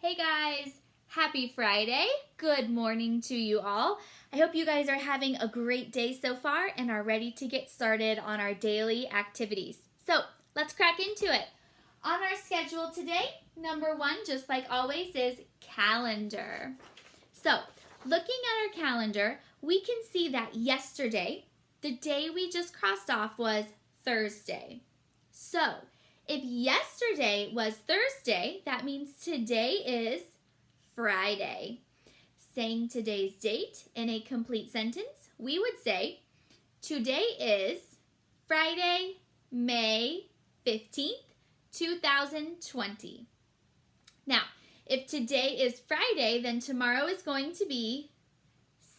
Hey guys, happy Friday. Good morning to you all. I hope you guys are having a great day so far and are ready to get started on our daily activities. So let's crack into it. On our schedule today, number one, just like always, is calendar. So looking at our calendar, we can see that yesterday, the day we just crossed off, was Thursday. So if yesterday was Thursday, that means today is Friday. Saying today's date in a complete sentence, we would say, today is Friday, May 15th, 2020. Now, if today is Friday, then tomorrow is going to be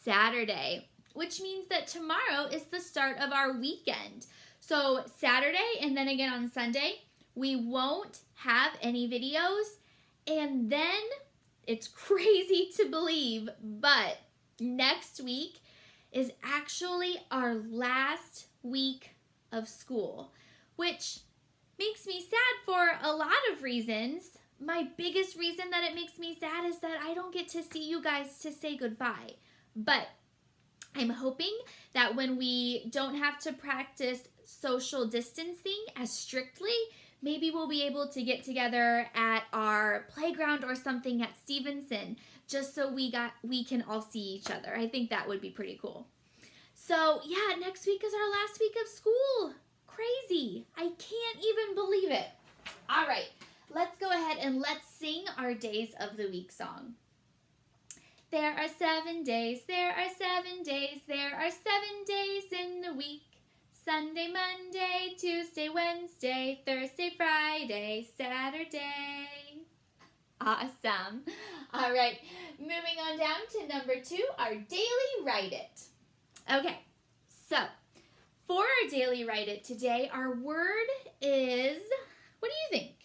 Saturday, which means that tomorrow is the start of our weekend. So Saturday and then again on Sunday, we won't have any videos, and then it's crazy to believe, but next week is actually our last week of school, which makes me sad for a lot of reasons. My biggest reason that it makes me sad is that I don't get to see you guys to say goodbye. But I'm hoping that when we don't have to practice social distancing as strictly, maybe we'll be able to get together at our playground or something at Stevenson just so we can all see each other. I think that would be pretty cool. So yeah, next week is our last week of school. Crazy. I can't even believe it. All right, let's go ahead and let's sing our Days of the Week song. There are 7 days, there are 7 days, there are 7 days in the week. Sunday, Monday, Tuesday, Wednesday, Thursday, Friday, Saturday. Awesome. All right, moving on down to number 2, our daily Write It. Okay, so for our daily Write It today, our word is, what do you think?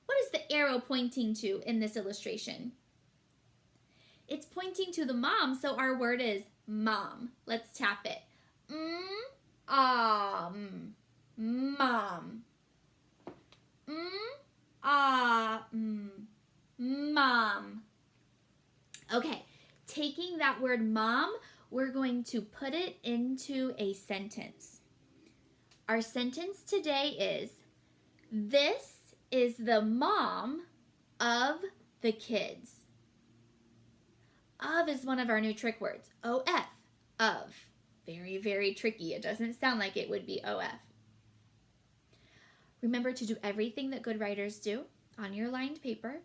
What is the arrow pointing to in this illustration? It's pointing to the mom, so our word is mom. Let's tap it. Mom. Mom. Okay, taking that word mom, we're going to put it into a sentence. Our sentence today is, this is the mom of the kids. Of is one of our new trick words. O-F, of. Very, very tricky. It doesn't sound like it would be O-F. Remember to do everything that good writers do on your lined paper.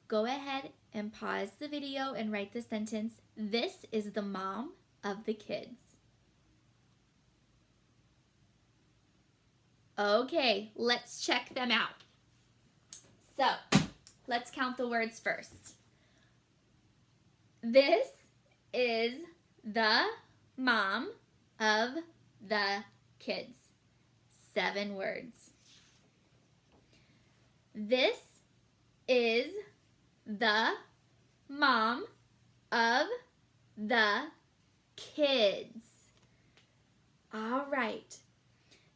Go ahead and pause the video and write the sentence, this is the mom of the kids. Okay, let's check them out. So, let's count the words first. This is the mom of the kids. 7 words. This is the mom of the kids. All right.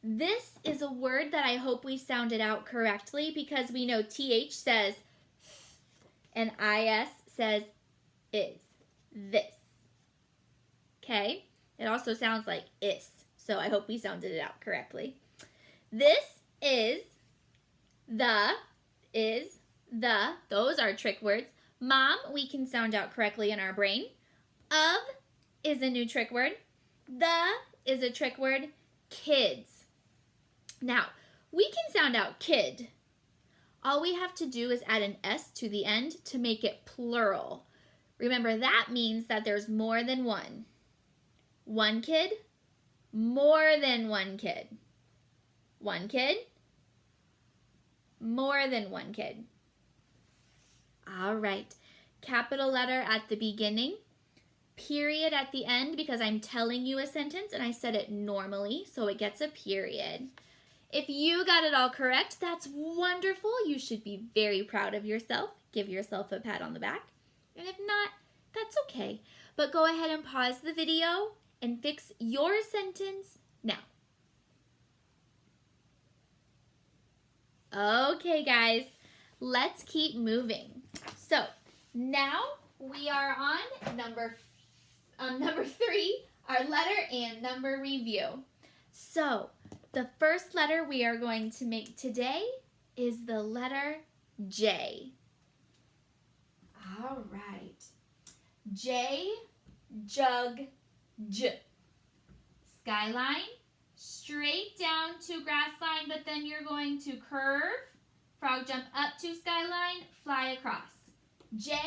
This is a word that I hope we sounded out correctly because we know TH says and IS says is. This. Okay? It also sounds like is, so I hope we sounded it out correctly. This is the, those are trick words. Mom, we can sound out correctly in our brain. Of is a new trick word. The is a trick word. Kids. Now, we can sound out kid. All we have to do is add an S to the end to make it plural. Remember, that means that there's more than one. One kid, more than one kid. One kid, more than one kid. All right. Capital letter at the beginning, period at the end because I'm telling you a sentence and I said it normally, so it gets a period. If you got it all correct, that's wonderful. You should be very proud of yourself. Give yourself a pat on the back. And if not, that's okay. But go ahead and pause the video and fix your sentence now. Okay, guys, let's keep moving. So now we are on number 3, our letter and number review. So the first letter we are going to make today is the letter J. All right. J, jug, J. Skyline, straight down to grass line, but then you're going to curve, frog jump up to skyline, fly across. J,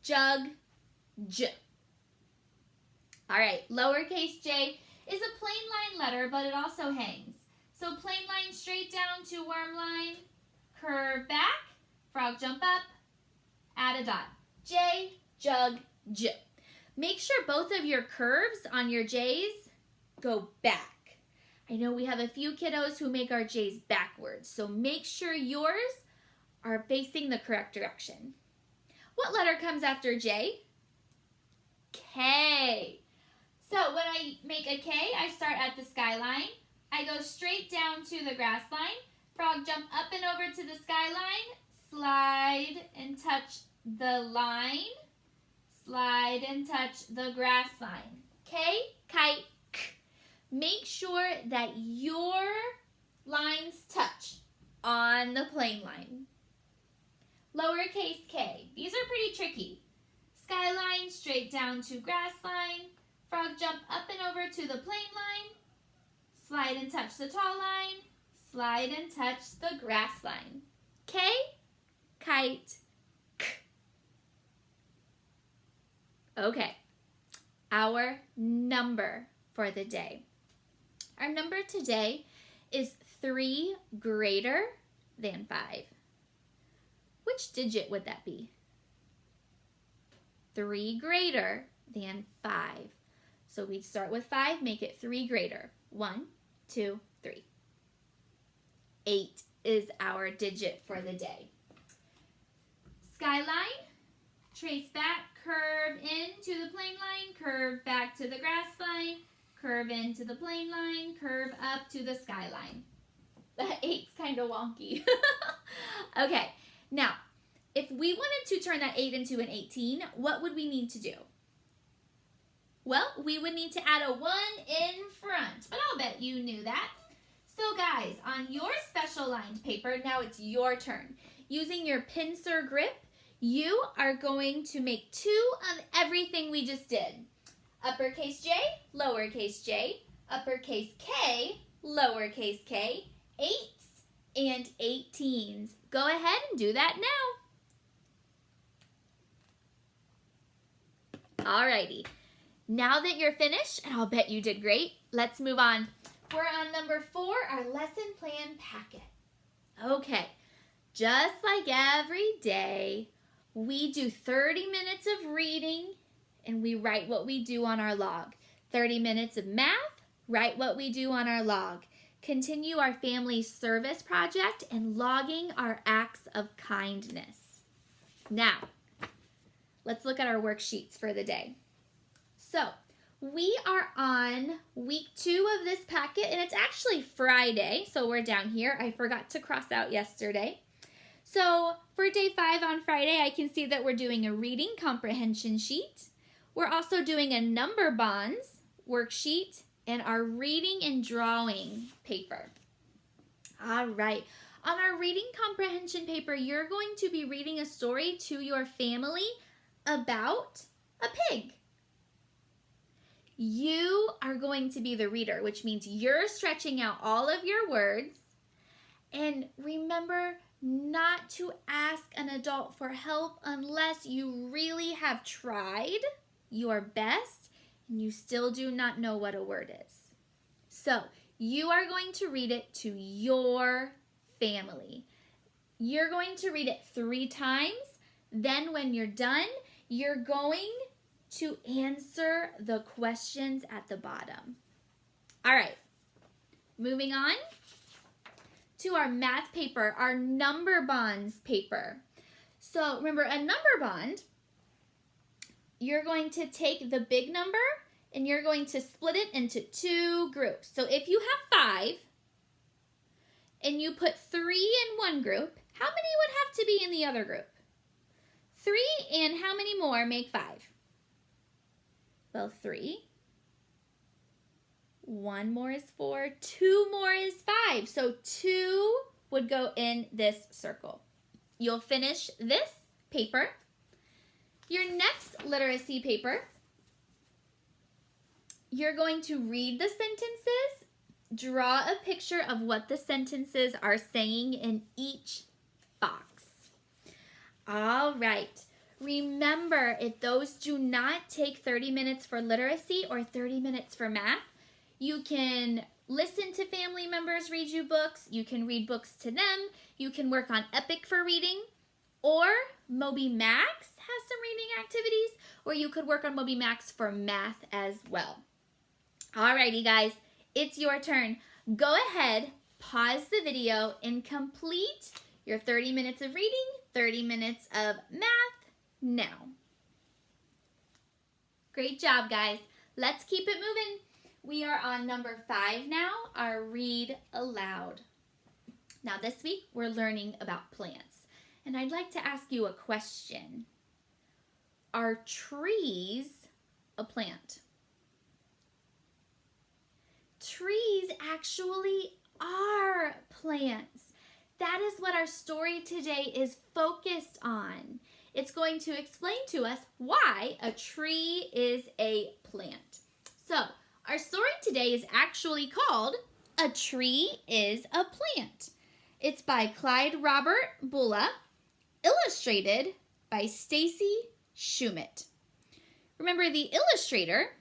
jug, J. All right, lowercase j is a plain line letter, but it also hangs. So plain line straight down to worm line, curve back, frog jump up, add a dot. J, jug, J. Make sure both of your curves on your J's go back. I know we have a few kiddos who make our J's backwards, so make sure yours are facing the correct direction. What letter comes after J? K. So when I make a K, I start at the skyline. I go straight down to the grass line, frog jump up and over to the skyline, slide and touch the line, slide and touch the grass line. K, kite, k. Make sure that your lines touch on the plain line. Lowercase k. These are pretty tricky. Skyline, straight down to grass line, frog jump up and over to the plain line, slide and touch the tall line, slide and touch the grass line. K, kite, k. Okay, our number for the day. Our number today is 3 greater than 5. Which digit would that be? 3 greater than 5. So we'd start with 5, make it 3 greater. 1, 2, 3. 8 is our digit for the day. Skyline, trace back, curve into the plain line, curve back to the grass line, curve into the plain line, curve up to the skyline. The 8's kind of wonky. Okay, now, if we wanted to turn that 8 into an 18, what would we need to do? Well, we would need to add a 1 in front, but I'll bet you knew that. So guys, on your special lined paper, now it's your turn. Using your pincer grip, you are going to make 2 of everything we just did. Uppercase J, lowercase j, uppercase K, lowercase k, 8s and 18s. Go ahead and do that now. Alrighty. Now that you're finished, and I'll bet you did great, let's move on. We're on number 4, our lesson plan packet. Okay, just like every day, we do 30 minutes of reading and we write what we do on our log. 30 minutes of math, write what we do on our log. Continue our family service project and logging our acts of kindness. Now, let's look at our worksheets for the day. So, we are on week 2 of this packet, and it's actually Friday, so we're down here. I forgot to cross out yesterday. So, for day 5 on Friday, I can see that we're doing a reading comprehension sheet. We're also doing a number bonds worksheet and our reading and drawing paper. All right. On our reading comprehension paper, you're going to be reading a story to your family about a pig. You are going to be the reader, which means you're stretching out all of your words. And remember not to ask an adult for help unless you really have tried your best and you still do not know what a word is. So you are going to read it to your family. You're going to read it 3 times. Then when you're done, you're going to answer the questions at the bottom. All right, moving on to our math paper, our number bonds paper. So remember, a number bond, you're going to take the big number and you're going to split it into 2 groups. So if you have 5 and you put 3 in one group, how many would have to be in the other group? 3 and how many more make 5? Well, 3. 1 more is 4. 2 more is 5. So 2 would go in this circle. You'll finish this paper. Your next literacy paper, you're going to read the sentences, draw a picture of what the sentences are saying in each box. All right. Remember, if those do not take 30 minutes for literacy or 30 minutes for math, you can listen to family members read you books. You can read books to them. You can work on Epic for reading. Or Moby Max has some reading activities. Or you could work on Moby Max for math as well. Alrighty, guys. It's your turn. Go ahead, pause the video, and complete your 30 minutes of reading, 30 minutes of math now. Great job, guys. Let's keep it moving. We are on number 5 now, our read aloud. Now this week we're learning about plants, and I'd like to ask you a question. Are trees a plant? Trees actually are plants. That is what our story today is focused on. It's going to explain to us why a tree is a plant. So, our story today is actually called A Tree is a Plant. It's by Clyde Robert Bulla, illustrated by Stacy Schumett. Remember, the illustrator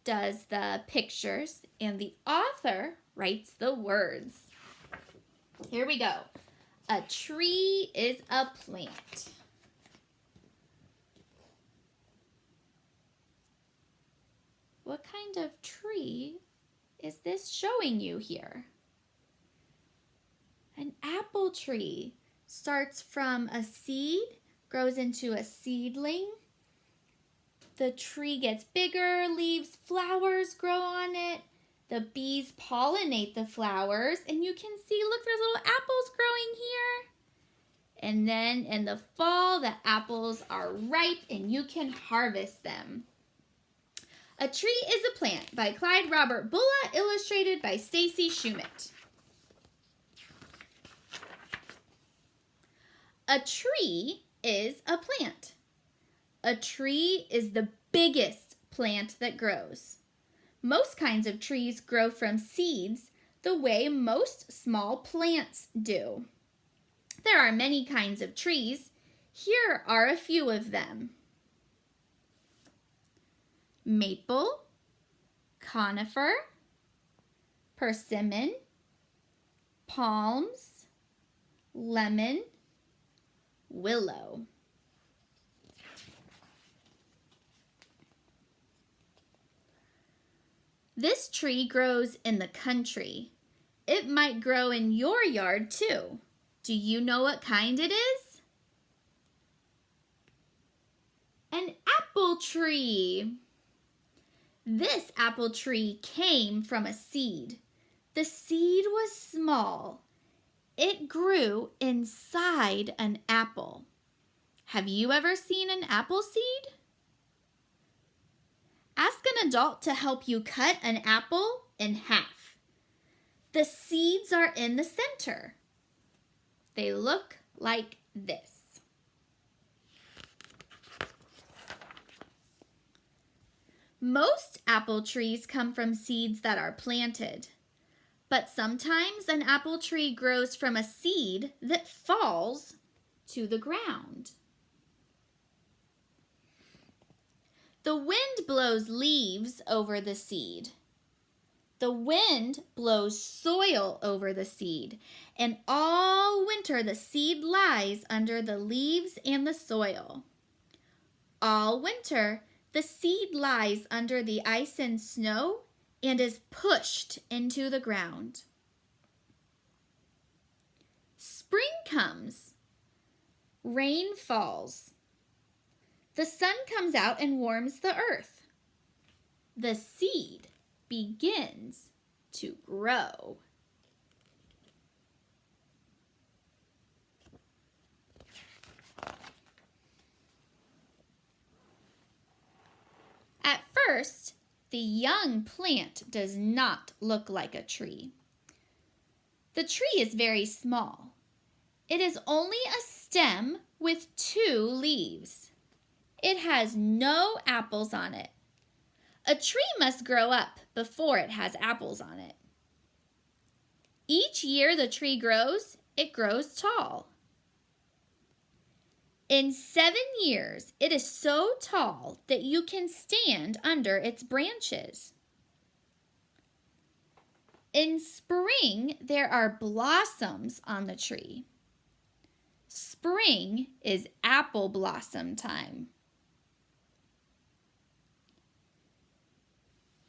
does the pictures and the author writes the words. Here we go. A tree is a plant. What kind of tree is this showing you here? An apple tree. Starts from a seed, grows into a seedling. The tree gets bigger, leaves, flowers grow on it. The bees pollinate the flowers, and you can see, look, there's little apples growing here. And then in the fall, the apples are ripe and you can harvest them. A Tree is a Plant by Clyde Robert Bulla, illustrated by Stacy Schumett. A tree is a plant. A tree is the biggest plant that grows. Most kinds of trees grow from seeds the way most small plants do. There are many kinds of trees. Here are a few of them. Maple, conifer, persimmon, palms, lemon, willow. This tree grows in the country. It might grow in your yard too. Do you know what kind it is? An apple tree. This apple tree came from a seed. The seed was small. It grew inside an apple. Have you ever seen an apple seed? Ask an adult to help you cut an apple in half. The seeds are in the center. They look like this. Most apple trees come from seeds that are planted, but sometimes an apple tree grows from a seed that falls to the ground. The wind blows leaves over the seed. The wind blows soil over the seed, and all winter the seed lies under the leaves and the soil. All winter, the seed lies under the ice and snow and is pushed into the ground. Spring comes. Rain falls. The sun comes out and warms the earth. The seed begins to grow. first, the young plant does not look like a tree. The tree is very small. It is only a stem with 2 leaves. It has no apples on it. A tree must grow up before it has apples on it. Each year the tree grows, it grows tall. In 7 years, it is so tall that you can stand under its branches. In spring, there are blossoms on the tree. Spring is apple blossom time.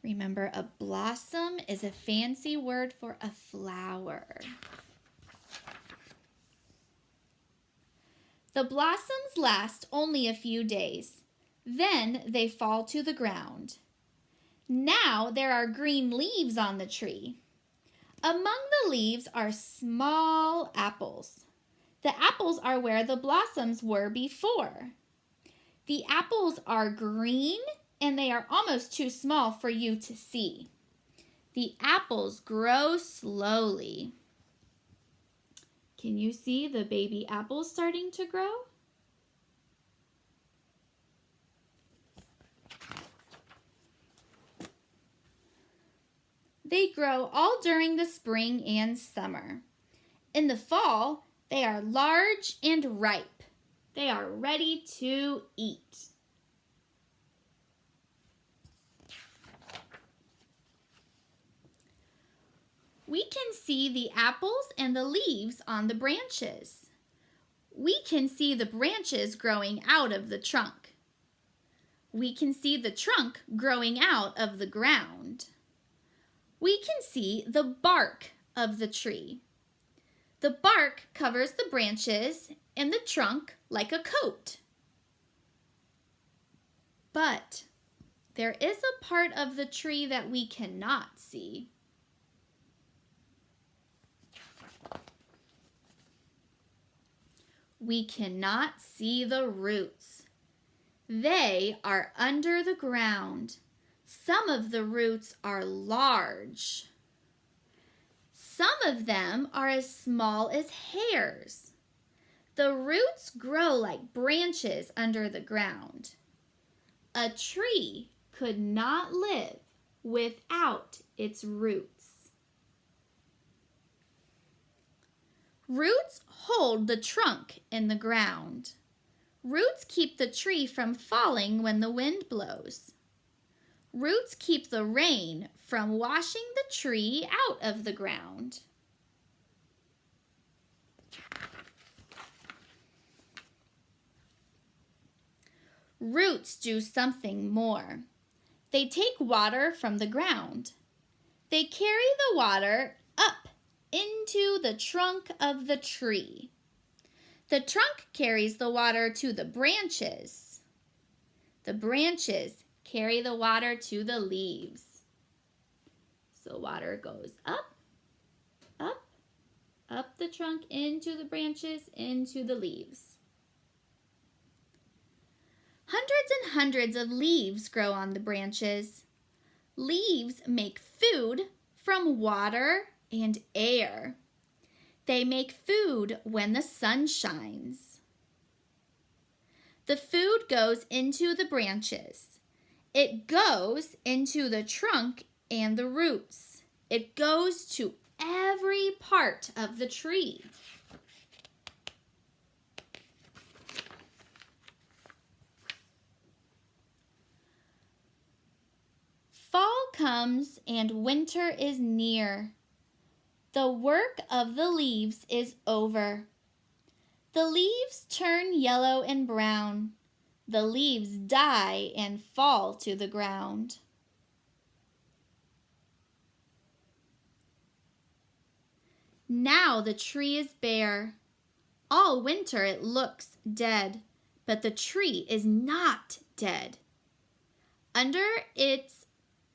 Remember, a blossom is a fancy word for a flower. The blossoms last only a few days. Then they fall to the ground. Now there are green leaves on the tree. Among the leaves are small apples. The apples are where the blossoms were before. The apples are green and they are almost too small for you to see. The apples grow slowly. Can you see the baby apples starting to grow? They grow all during the spring and summer. In the fall, they are large and ripe. They are ready to eat. We can see the apples and the leaves on the branches. We can see the branches growing out of the trunk. We can see the trunk growing out of the ground. We can see the bark of the tree. The bark covers the branches and the trunk like a coat. But there is a part of the tree that we cannot see. We cannot see the roots. They are under the ground. Some of the roots are large. Some of them are as small as hairs. The roots grow like branches under the ground. A tree could not live without its roots. Roots hold the trunk in the ground. Roots keep the tree from falling when the wind blows. Roots keep the rain from washing the tree out of the ground. Roots do something more. They take water from the ground. They carry the water up into the trunk of the tree. The trunk carries the water to the branches. The branches carry the water to the leaves. So water goes up, up, up the trunk, into the branches, into the leaves. Hundreds and hundreds of leaves grow on the branches. Leaves make food from water and air. They make food when the sun shines. The food goes into the branches. It goes into the trunk and the roots. It goes to every part of the tree. Fall comes and winter is near. The work of the leaves is over. The leaves turn yellow and brown. The leaves die and fall to the ground. Now the tree is bare. All winter it looks dead, but the tree is not dead. Under its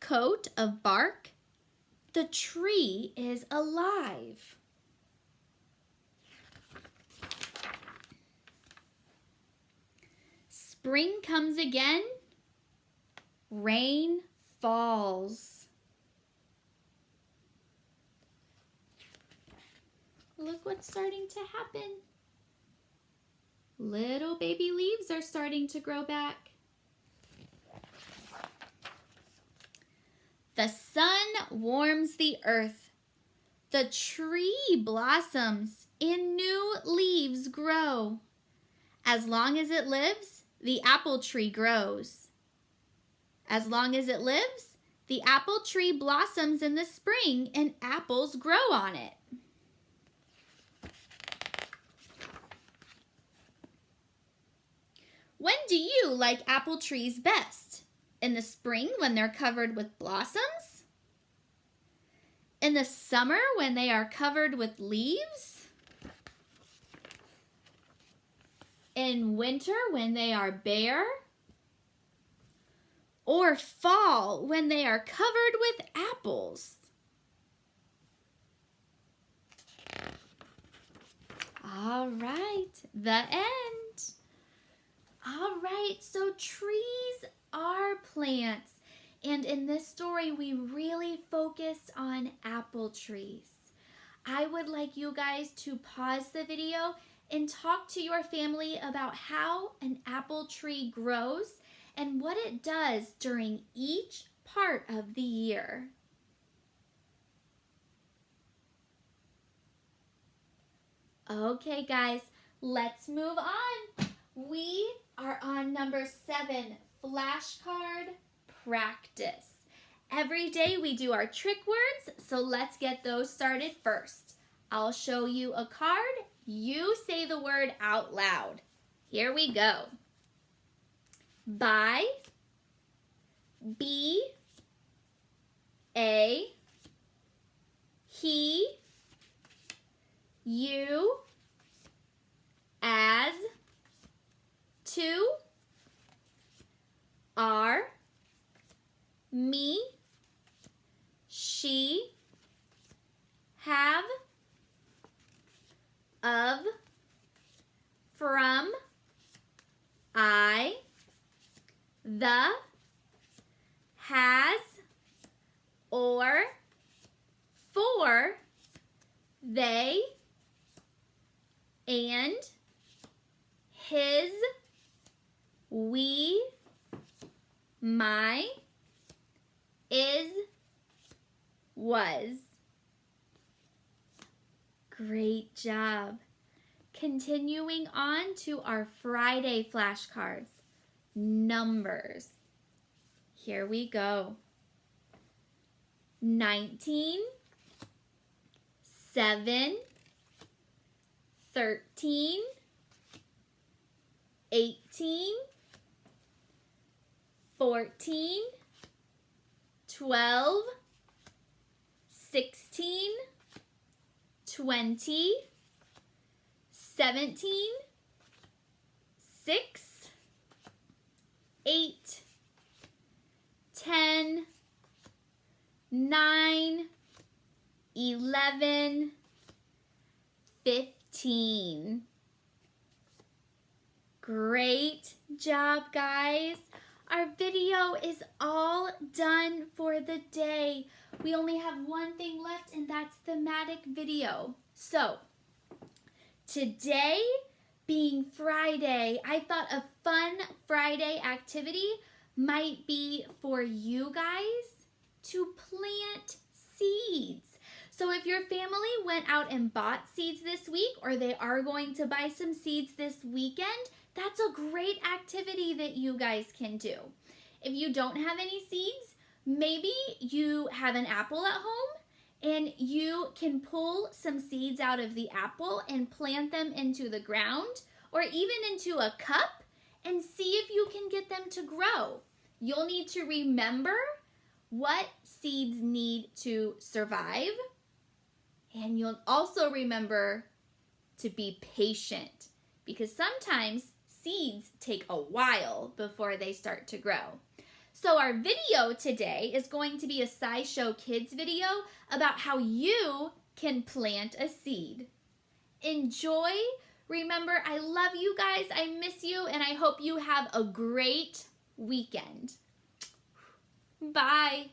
coat of bark, the tree is alive. Spring comes again. Rain falls. Look what's starting to happen. Little baby leaves are starting to grow back. The sun warms the earth. The tree blossoms and new leaves grow. As long as it lives, the apple tree grows. As long as it lives, the apple tree blossoms in the spring and apples grow on it. When do you like apple trees best? In the spring when they're covered with blossoms? In the summer when they are covered with leaves? In winter when they are bare? Or fall when they are covered with apples? All right, the end. All right, so trees are plants. And in this story, we really focused on apple trees. I would like you guys to pause the video and talk to your family about how an apple tree grows and what it does during each part of the year. Okay, guys, let's move on. We are on number 7, flashcard practice. Every day we do our trick words, so let's get those started first. I'll show you a card. You say the word out loud. Here we go. By, B, A, he, you, as, to, are, me, she, have, of, from, I, the, has, or, for, they, and, his, we, my, is, was. Great job. Continuing on to our Friday flashcards. Numbers. Here we go. 19, 7, 13, 18, 14, 12, 16, 20, 17, 6, 8, 10, 9, 11, 15. Great job, guys. Our video is all done for the day. We only have one thing left, and that's thematic video. So, today being Friday, I thought a fun Friday activity might be for you guys to plant seeds. So if your family went out and bought seeds this week, or they are going to buy some seeds this weekend, that's a great activity that you guys can do. If you don't have any seeds, maybe you have an apple at home and you can pull some seeds out of the apple and plant them into the ground or even into a cup and see if you can get them to grow. You'll need to remember what seeds need to survive, and you'll also remember to be patient because sometimes seeds take a while before they start to grow. So our video today is going to be a SciShow Kids video about how you can plant a seed. Enjoy. Remember, I love you guys, I miss you, and I hope you have a great weekend. Bye.